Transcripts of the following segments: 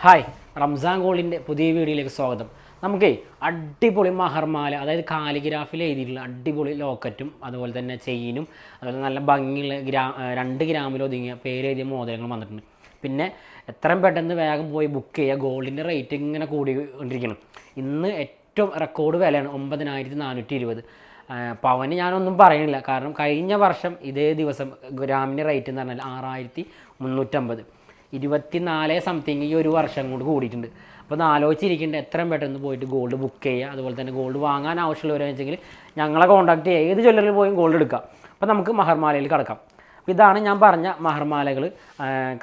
Hi, Ramzan ഗോൾഡിൻ്റെ പുതിയ വീഡിയോയിലേക്ക് സ്വാഗതം. നമുക്ക് അടിപൊളി മഹർമാല, അതായത് കാലിഗ്രാഫിൽ എഴുതിയിട്ടുള്ള അടിപൊളി ലോക്കറ്റും അതുപോലെ തന്നെ ചെയിനും അതുപോലെ നല്ല ഭംഗിയുള്ള 2 ഗ്രാമിൽ ഒതുങ്ങിയ പേരെഴുതിയ മോതിരങ്ങൾ വന്നിട്ടുണ്ട്. പിന്നെ എത്രയും പെട്ടെന്ന് വേഗം പോയി ബുക്ക് ചെയ്യുക. ഗോൾഡിൻ്റെ റേറ്റ് ഇങ്ങനെ കൂടിക്കൊണ്ടിരിക്കണം. ഇന്ന് ഏറ്റവും റെക്കോർഡ് വിലയാണ് 9420. പവന് ഞാനൊന്നും പറയുന്നില്ല, കാരണം കഴിഞ്ഞ വർഷം ഇതേ ദിവസം ഗ്രാമിൻ്റെ റേറ്റ് എന്ന് പറഞ്ഞാൽ 6350. 24 സംതിങ് ഈ ഒരു വർഷം കൊണ്ട് കൂടിയിട്ടുണ്ട്. അപ്പോൾ ഒന്ന് ആലോചിച്ചിരിക്കേണ്ട എത്രയും പെട്ടെന്ന് പോയിട്ട് ഗോൾഡ് ബുക്ക് ചെയ്യുക. അതുപോലെ തന്നെ ഗോൾഡ് വാങ്ങാൻ ആവശ്യമുള്ളവരെന്ന് വെച്ചെങ്കിൽ ഞങ്ങളെ കോൺടാക്ട് ചെയ്യുക. ഏത് ജ്വല്ലറിൽ പോയും ഗോൾഡ് എടുക്കാം. അപ്പോൾ നമുക്ക് മഹർമാലയിൽ കിടക്കാം. അപ്പോൾ ഇതാണ് ഞാൻ പറഞ്ഞ മഹർമാലകൾ.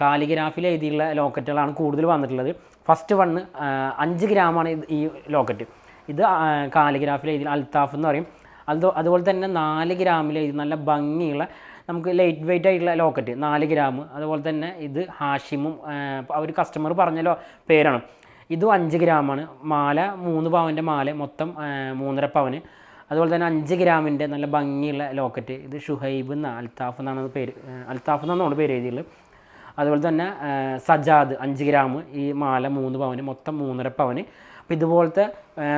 കാലിഗ്രാഫിൽ എഴുതിയുള്ള ലോക്കറ്റുകളാണ് കൂടുതൽ വന്നിട്ടുള്ളത്. ഫസ്റ്റ് 5 ഗ്രാമാണ് ഈ ലോക്കറ്റ്. ഇത് കാലിഗ്രാഫിൽ എഴുതിയ അൽത്താഫ് എന്ന് പറയും. അതുപോലെ തന്നെ 4 ഗ്രാമിൽ എഴുതി നല്ല ഭംഗിയുള്ള നമുക്ക് ലൈറ്റ് വെയിറ്റ് ആയിട്ടുള്ള ലോക്കറ്റ് 4 ഗ്രാം. അതുപോലെ തന്നെ ഇത് ഹാഷിമും അവർ കസ്റ്റമർ പറഞ്ഞല്ലോ പേരാണ്. ഇതും 5 ഗ്രാമാണ്. മാല 3 പവൻ്റെ മാല, മൊത്തം 3.5 പവന്. അതുപോലെ തന്നെ 5 ഗ്രാമിൻ്റെ നല്ല ഭംഗിയുള്ള ലോക്കറ്റ്. ഇത് ഷുഹൈബ് അൽത്താഫ് എന്നാണ് പേര്, അൽത്താഫ് എന്നാണ് പേര് എഴുതിയുള്ളത്. അതുപോലെ തന്നെ സജാദ് 5 ഗ്രാം. ഈ മാല 3 പവന്, മൊത്തം 3.5 പവന്. അപ്പോൾ ഇതുപോലത്തെ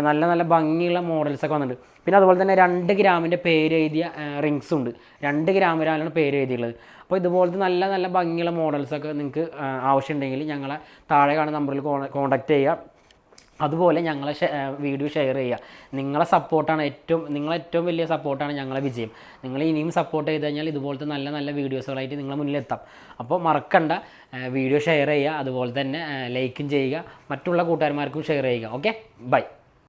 നല്ല നല്ല ഭംഗിയുള്ള മോഡൽസൊക്കെ വന്നിട്ടുണ്ട്. പിന്നെ അതുപോലെ തന്നെ 2 ഗ്രാമിൻ്റെ പേര് എഴുതിയ റിങ്സും ഉണ്ട്. 2 ഗ്രാമിലാണ് പേര് എഴുതിയുള്ളത്. അപ്പോൾ ഇതുപോലത്തെ നല്ല നല്ല ഭംഗിയുള്ള മോഡൽസൊക്കെ നിങ്ങൾക്ക് ആവശ്യമുണ്ടെങ്കിൽ ഞങ്ങളെ താഴെ കാണുന്ന നമ്പറിൽ കോൺടാക്റ്റ് ചെയ്യുക. അതുപോലെ ഞങ്ങളെ വീഡിയോ ഷെയർ ചെയ്യുക. നിങ്ങളെ ഏറ്റവും വലിയ സപ്പോർട്ടാണ് ഞങ്ങളെ വിജയം. നിങ്ങൾ ഇനിയും സപ്പോർട്ട് ചെയ്ത് കഴിഞ്ഞാൽ ഇതുപോലത്തെ നല്ല നല്ല വീഡിയോസുകളായിട്ട് നിങ്ങളെ മുന്നിലെത്താം. അപ്പോൾ മറക്കണ്ട, വീഡിയോ ഷെയർ ചെയ്യുക. അതുപോലെ തന്നെ ലൈക്കും ചെയ്യുക. മറ്റുള്ള കൂട്ടുകാരന്മാർക്കും ഷെയർ ചെയ്യുക. Okay, by.